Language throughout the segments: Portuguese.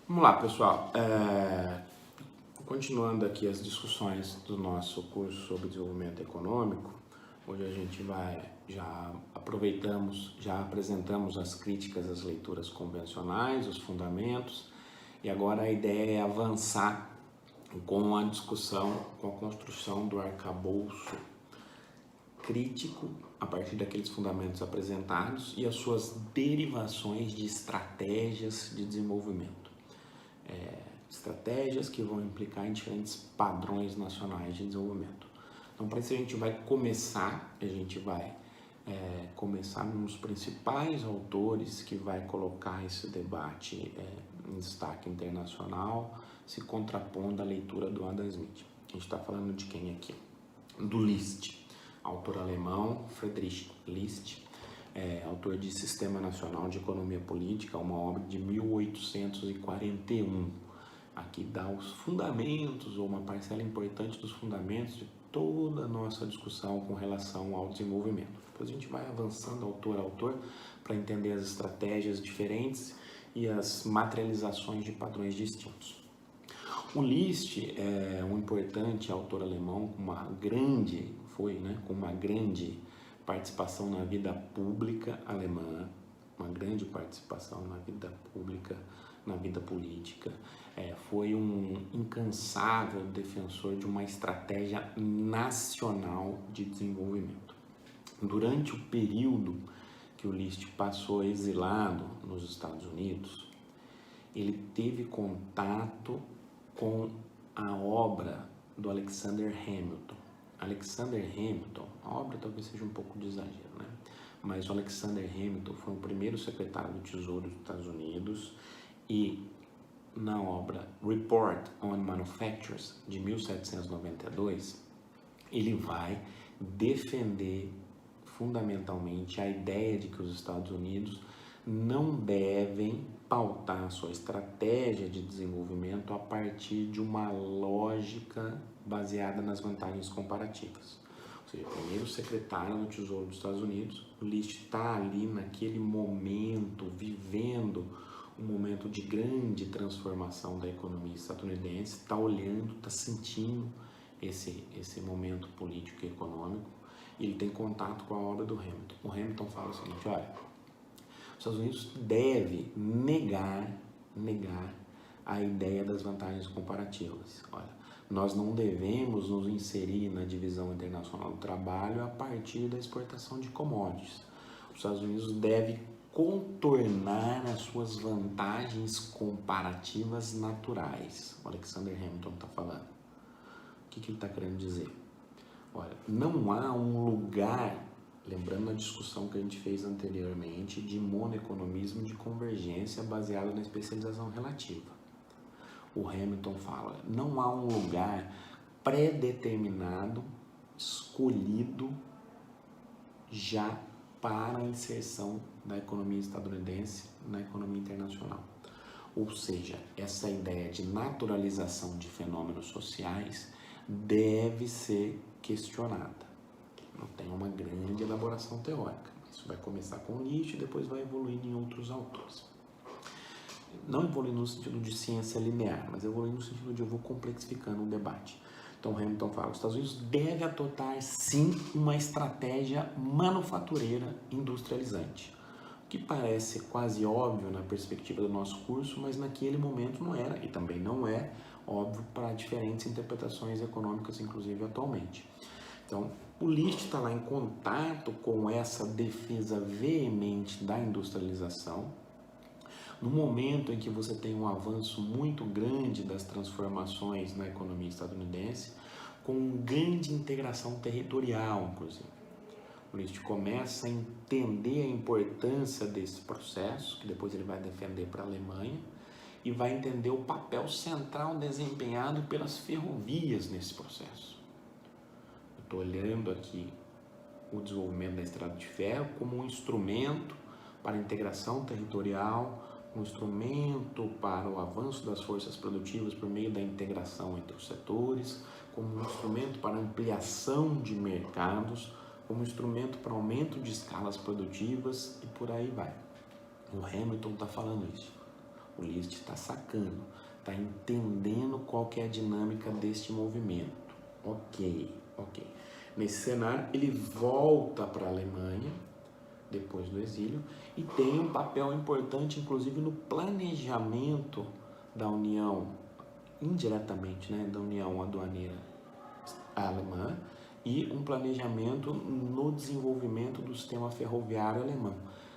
Vamos lá, pessoal. Continuando aqui as discussões do nosso curso sobre desenvolvimento econômico, hoje a gente já apresentamos as críticas às leituras convencionais, os fundamentos, e agora a ideia é avançar com a discussão, com a construção do arcabouço crítico a partir daqueles fundamentos apresentados e as suas derivações de estratégias de desenvolvimento. Estratégias que vão implicar em diferentes padrões nacionais de desenvolvimento. Então, para isso a gente vai começar nos principais autores que vai colocar esse debate em destaque internacional, se contrapondo à leitura do Adam Smith. A gente está falando de quem aqui? Do List, autor alemão, Friedrich List, autor de Sistema Nacional de Economia Política, uma obra de 1841. Aqui dá os fundamentos, ou uma parcela importante dos fundamentos de toda a nossa discussão com relação ao desenvolvimento. Depois a gente vai avançando autor a autor para entender as estratégias diferentes e as materializações de padrões distintos. O List é um importante autor alemão com uma grande participação na vida pública alemã, uma grande participação na vida pública, na vida política. Foi um incansável defensor de uma estratégia nacional de desenvolvimento. Durante o período que o List passou exilado nos Estados Unidos, ele teve contato com a obra do Alexander Hamilton. Alexander Hamilton, a obra talvez seja um pouco de exagero, né? Mas o Alexander Hamilton foi o primeiro secretário do Tesouro dos Estados Unidos e na obra Report on Manufactures, de 1792, ele vai defender fundamentalmente a ideia de que os Estados Unidos não devem pautar a sua estratégia de desenvolvimento a partir de uma lógica baseada nas vantagens comparativas. Ou seja, o primeiro secretário do Tesouro dos Estados Unidos, o List está ali naquele momento, vivendo um momento de grande transformação da economia estadunidense, está olhando, está sentindo esse momento político e econômico, e ele tem contato com a obra do Hamilton. O Hamilton fala o seguinte: olha, os Estados Unidos deve negar a ideia das vantagens comparativas. Olha, nós não devemos nos inserir na divisão internacional do trabalho a partir da exportação de commodities. Os Estados Unidos devem contornar as suas vantagens comparativas naturais. O Alexander Hamilton está falando. O que ele está querendo dizer? Olha, não há um lugar, lembrando a discussão que a gente fez anteriormente, de monoeconomismo de convergência baseado na especialização relativa. O Hamilton fala, não há um lugar pré-determinado, escolhido já para a inserção da economia estadunidense na economia internacional. Ou seja, essa ideia de naturalização de fenômenos sociais deve ser questionada. Não tem uma grande elaboração teórica. Isso vai começar com Nietzsche e depois vai evoluindo em outros autores. Não evoluindo no sentido de ciência linear, mas evoluindo no sentido de eu vou complexificando o debate. Então Hamilton fala, os Estados Unidos devem adotar sim uma estratégia manufatureira industrializante, o que parece quase óbvio na perspectiva do nosso curso, mas naquele momento não era, e também não é óbvio para diferentes interpretações econômicas, inclusive atualmente. Então, o List está lá em contato com essa defesa veemente da industrialização, no momento em que você tem um avanço muito grande das transformações na economia estadunidense, com grande integração territorial, inclusive. O List começa a entender a importância desse processo, que depois ele vai defender para a Alemanha, e vai entender o papel central desempenhado pelas ferrovias nesse processo. Eu estou olhando aqui o desenvolvimento da estrada de ferro como um instrumento para a integração territorial, um instrumento para o avanço das forças produtivas por meio da integração entre os setores, como um instrumento para ampliação de mercados, como um instrumento para aumento de escalas produtivas e por aí vai. O Hamilton está falando isso. O List está sacando, está entendendo qual que é a dinâmica deste movimento. Ok. Nesse cenário, ele volta para a Alemanha, depois do exílio, e tem um papel importante, inclusive, no planejamento da União, indiretamente, né, da União Aduaneira Alemã, e um planejamento no desenvolvimento do sistema ferroviário alemão,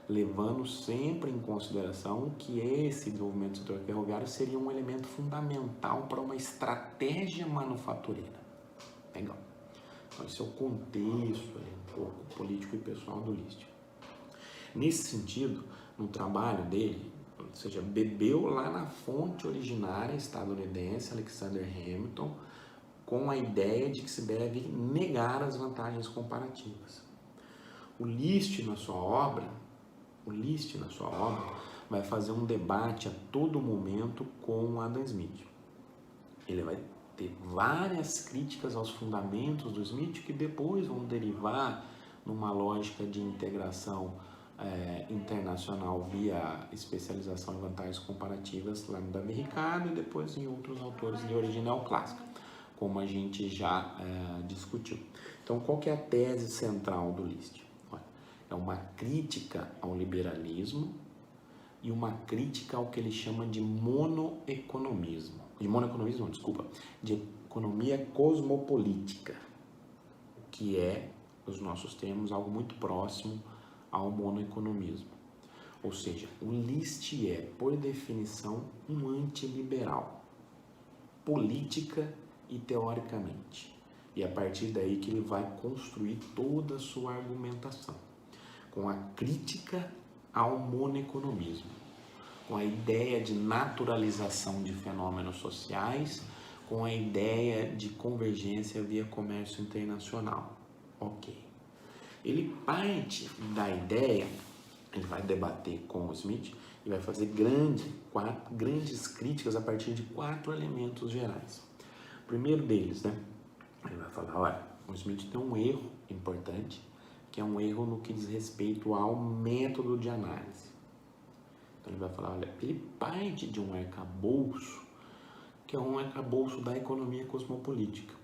levando sempre em consideração que esse desenvolvimento do setor ferroviário seria um elemento fundamental para uma estratégia manufatureira. Legal. Então, esse é o contexto um pouco político e pessoal do List. Nesse sentido, no trabalho dele, ou seja, bebeu lá na fonte originária estadunidense, Alexander Hamilton, com a ideia de que se deve negar as vantagens comparativas. O List, na sua obra, vai fazer um debate a todo momento com Adam Smith. Ele vai ter várias críticas aos fundamentos do Smith que depois vão derivar numa lógica de integração internacional via especialização em vantagens comparativas lá no Davi Ricardo e depois em outros autores de origem neoclássica, como a gente já discutiu. Então, qual que é a tese central do List? É uma crítica ao liberalismo e uma crítica ao que ele chama de monoeconomismo. De economia cosmopolítica, que é, nos nossos termos, algo muito próximo ao monoeconomismo. Ou seja, o List é, por definição, um antiliberal, política e teoricamente. E é a partir daí que ele vai construir toda a sua argumentação, com a crítica ao monoeconomismo, com a ideia de naturalização de fenômenos sociais, com a ideia de convergência via comércio internacional. Ok. Ele parte da ideia, ele vai debater com o Smith e vai fazer grandes críticas a partir de 4 elementos gerais. O primeiro deles, né? Ele vai falar, olha, o Smith tem um erro importante, que é um erro no que diz respeito ao método de análise. Então ele vai falar, olha, ele parte de um arcabouço, que é um arcabouço da economia cosmopolítica,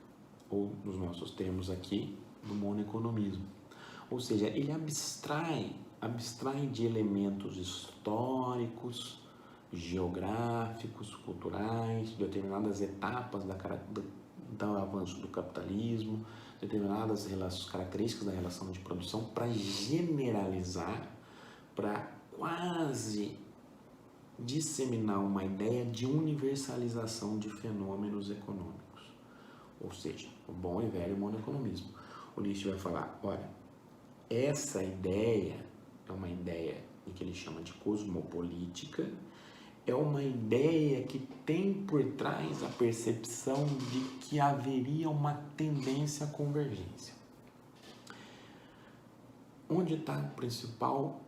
ou nos nossos termos aqui, do monoeconomismo. Ou seja, ele abstrai de elementos históricos, geográficos, culturais, de determinadas etapas do avanço do capitalismo, determinadas características da relação de produção, para generalizar, para quase disseminar uma ideia de universalização de fenômenos econômicos. Ou seja, o bom e velho monoeconomismo. O List vai falar, olha, essa ideia é uma ideia que ele chama de cosmopolítica, é uma ideia que tem por trás a percepção de que haveria uma tendência à convergência. Onde está o principal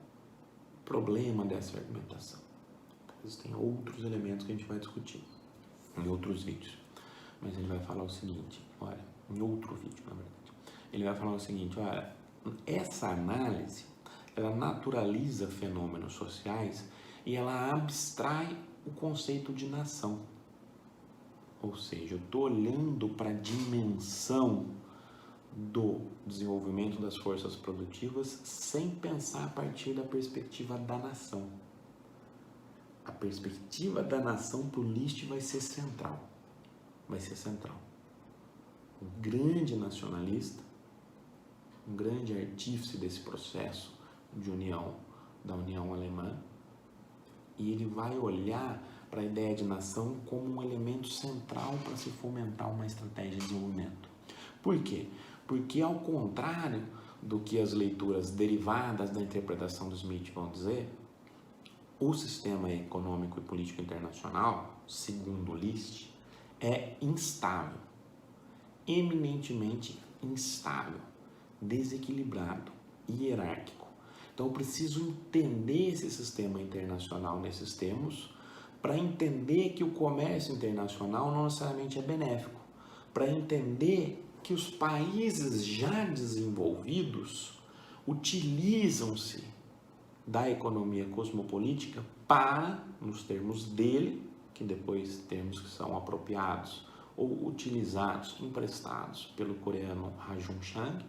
problema dessa argumentação? Existem outros elementos que a gente vai discutir em outros vídeos, mas ele vai falar o seguinte, olha, em outro vídeo, na verdade, ele vai falar o seguinte, olha, essa análise, ela naturaliza fenômenos sociais e ela abstrai o conceito de nação. Ou seja, eu estou olhando para a dimensão do desenvolvimento das forças produtivas sem pensar a partir da perspectiva da nação. A perspectiva da nação para o List vai ser central. Um grande nacionalista, um grande artífice desse processo de união, da União Alemã, e ele vai olhar para a ideia de nação como um elemento central para se fomentar uma estratégia de desenvolvimento. Por quê? Porque, ao contrário do que as leituras derivadas da interpretação do Smith vão dizer, o sistema econômico e político internacional, segundo List, é instável, eminentemente instável, desequilibrado, hierárquico. Então eu preciso entender esse sistema internacional nesses termos para entender que o comércio internacional não necessariamente é benéfico, para entender que os países já desenvolvidos utilizam-se da economia cosmopolítica para nos termos dele, que depois termos que são apropriados ou utilizados, emprestados pelo coreano Hajun Chang,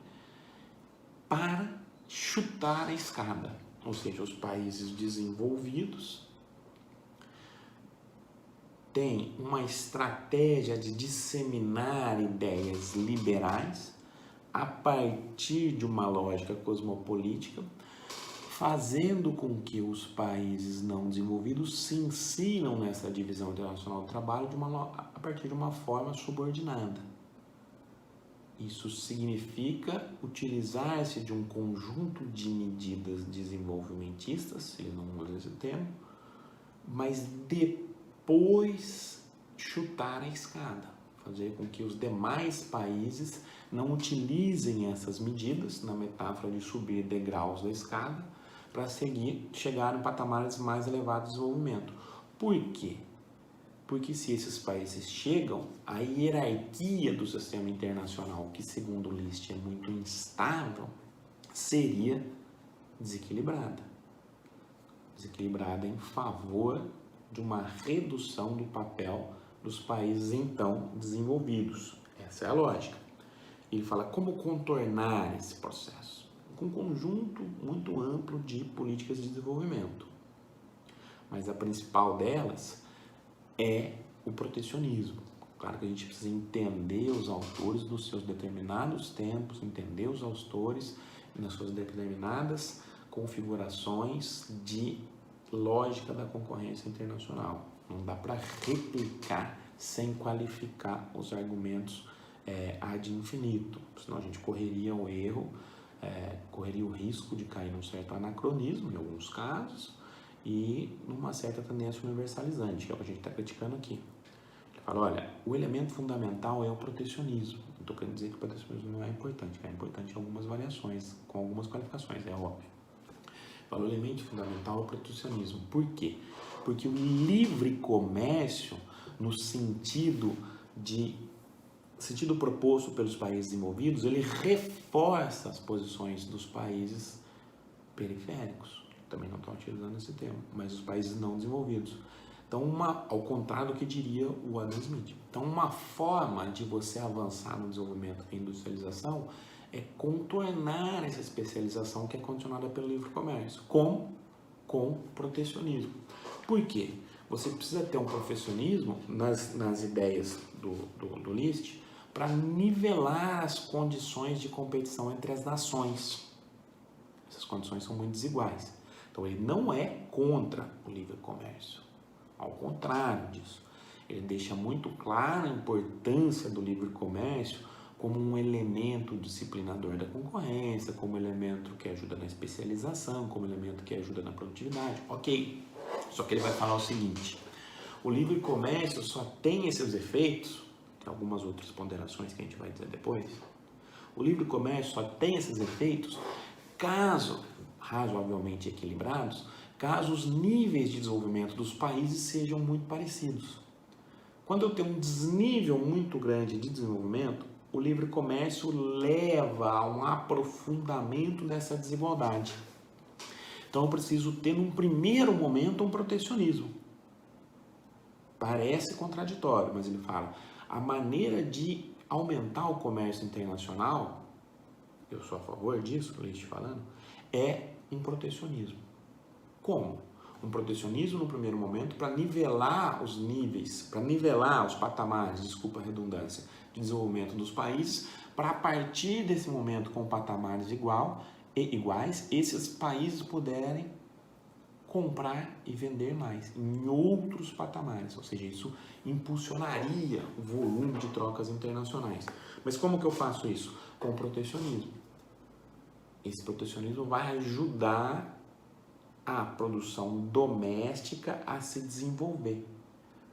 para chutar a escada, ou seja, os países desenvolvidos têm uma estratégia de disseminar ideias liberais a partir de uma lógica cosmopolítica, fazendo com que os países não desenvolvidos se insiram nessa divisão internacional do trabalho a partir de uma forma subordinada. Isso significa utilizar-se de um conjunto de medidas desenvolvimentistas, se ele não usa esse termo, mas depois chutar a escada, fazer com que os demais países não utilizem essas medidas, na metáfora de subir degraus da escada, para chegar em patamares mais elevados de desenvolvimento. Por quê? Porque se esses países chegam, a hierarquia do sistema internacional, que segundo o List é muito instável, seria desequilibrada. Desequilibrada em favor de uma redução do papel dos países então desenvolvidos. Essa é a lógica. Ele fala como contornar esse processo, com um conjunto muito amplo de políticas de desenvolvimento. Mas a principal delas é o protecionismo. Claro que a gente precisa entender os autores dos seus determinados tempos, entender os autores nas suas determinadas configurações de lógica da concorrência internacional. Não dá para replicar sem qualificar os argumentos ad infinito, senão a gente correria o erro, correria o risco de cair num certo anacronismo, em alguns casos, e numa certa tendência universalizante, que é o que a gente está criticando aqui. Ele fala, olha, o elemento fundamental é o protecionismo. Não estou querendo dizer que o protecionismo não é importante, é importante em algumas variações, com algumas qualificações, é óbvio. Ele fala, o elemento fundamental é o protecionismo. Por quê? Porque o livre comércio, no sentido proposto pelos países desenvolvidos, ele reforça as posições dos países periféricos. Também não estão utilizando esse termo, mas os países não desenvolvidos. Então, ao contrário do que diria o Adam Smith. Então, uma forma de você avançar no desenvolvimento e industrialização é contornar essa especialização que é condicionada pelo livre comércio. Como? Com protecionismo. Por quê? Você precisa ter um protecionismo nas ideias do List para nivelar as condições de competição entre as nações. Essas condições são muito desiguais. Então, ele não é contra o livre comércio. Ao contrário disso, ele deixa muito clara a importância do livre comércio como um elemento disciplinador da concorrência, como elemento que ajuda na especialização, como elemento que ajuda na produtividade. Ok, só que ele vai falar o seguinte, o livre comércio só tem esses efeitos, tem algumas outras ponderações que a gente vai dizer depois, o livre comércio só tem esses efeitos caso, razoavelmente equilibrados, caso os níveis de desenvolvimento dos países sejam muito parecidos. Quando eu tenho um desnível muito grande de desenvolvimento, o livre comércio leva a um aprofundamento dessa desigualdade. Então eu preciso ter, num primeiro momento, um protecionismo. Parece contraditório, mas ele fala, a maneira de aumentar o comércio internacional, eu sou a favor disso, estou te falando, é um protecionismo. Como? Um protecionismo no primeiro momento para nivelar os níveis, para nivelar os patamares, desculpa a redundância, de desenvolvimento dos países, para a partir desse momento com patamares iguais, esses países puderem comprar e vender mais em outros patamares, ou seja, isso impulsionaria o volume de trocas internacionais. Mas como que eu faço isso? Com protecionismo. Esse protecionismo vai ajudar a produção doméstica a se desenvolver.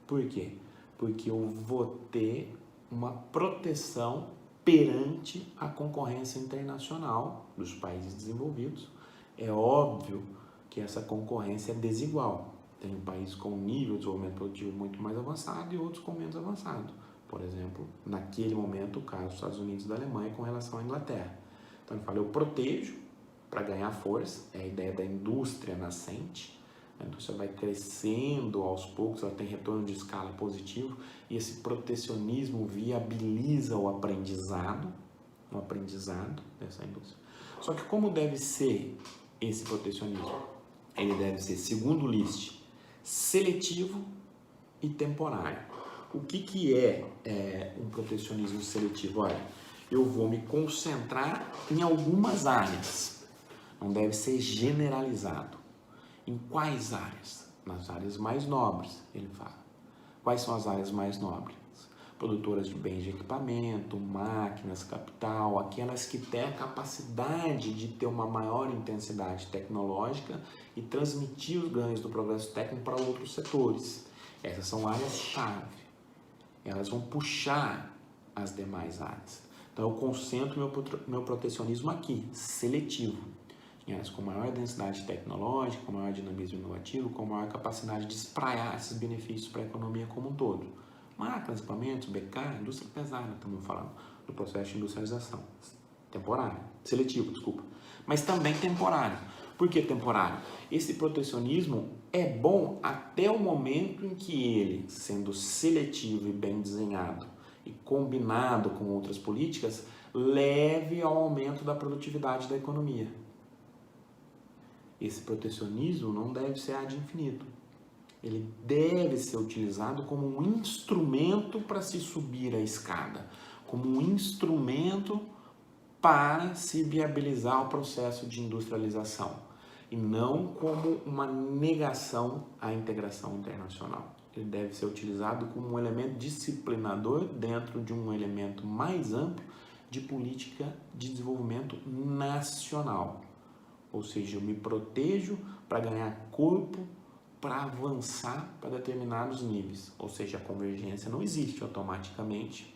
Por quê? Porque eu vou ter uma proteção perante a concorrência internacional dos países desenvolvidos. É óbvio que essa concorrência é desigual. Tem um país com um nível de desenvolvimento produtivo muito mais avançado e outros com menos avançado. Por exemplo, naquele momento, o caso dos Estados Unidos e da Alemanha com relação à Inglaterra. Então, ele fala, eu protejo para ganhar força, é a ideia da indústria nascente, A indústria vai crescendo aos poucos, ela tem retorno de escala positivo e esse protecionismo viabiliza o aprendizado dessa indústria. Só que como deve ser esse protecionismo? Ele deve ser, segundo o List, seletivo e temporário. O que é um protecionismo seletivo? Olha, eu vou me concentrar em algumas áreas, não deve ser generalizado. Em quais áreas? Nas áreas mais nobres, ele fala. Quais são as áreas mais nobres? Produtoras de bens de equipamento, máquinas, capital, aquelas que têm a capacidade de ter uma maior intensidade tecnológica e transmitir os ganhos do progresso técnico para outros setores. Essas são áreas-chave. Elas vão puxar as demais áreas. Então eu concentro meu protecionismo aqui, seletivo. Em áreas com maior densidade tecnológica, com maior dinamismo inovativo, com maior capacidade de espraiar esses benefícios para a economia como um todo. Máquinas, equipamentos, BK, indústria pesada, estamos falando do processo de industrialização. Temporário, seletivo, desculpa. Mas também temporário. Por que temporário? Esse protecionismo é bom até o momento em que ele, sendo seletivo e bem desenhado e combinado com outras políticas, leve ao aumento da produtividade da economia. Esse protecionismo não deve ser ad infinito. Ele deve ser utilizado como um instrumento para se subir a escada, como um instrumento para se viabilizar o processo de industrialização e não como uma negação à integração internacional. Ele deve ser utilizado como um elemento disciplinador dentro de um elemento mais amplo de política de desenvolvimento nacional. Ou seja, eu me protejo para ganhar corpo, para avançar para determinados níveis. Ou seja, a convergência não existe automaticamente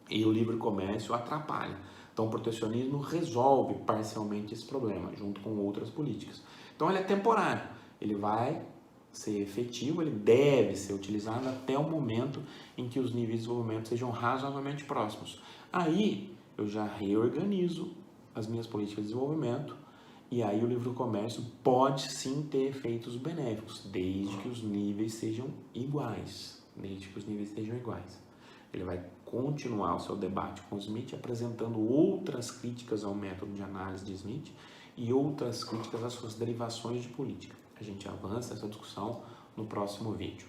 e o livre comércio atrapalha. Então, o protecionismo resolve parcialmente esse problema, junto com outras políticas. Então, ele é temporário, ele vai ser efetivo, ele deve ser utilizado até o momento em que os níveis de desenvolvimento sejam razoavelmente próximos. Aí, eu já reorganizo as minhas políticas de desenvolvimento. E aí o livre comércio pode sim ter efeitos benéficos, desde que os níveis sejam iguais. Ele vai continuar o seu debate com Smith, apresentando outras críticas ao método de análise de Smith e outras críticas às suas derivações de política. A gente avança essa discussão no próximo vídeo.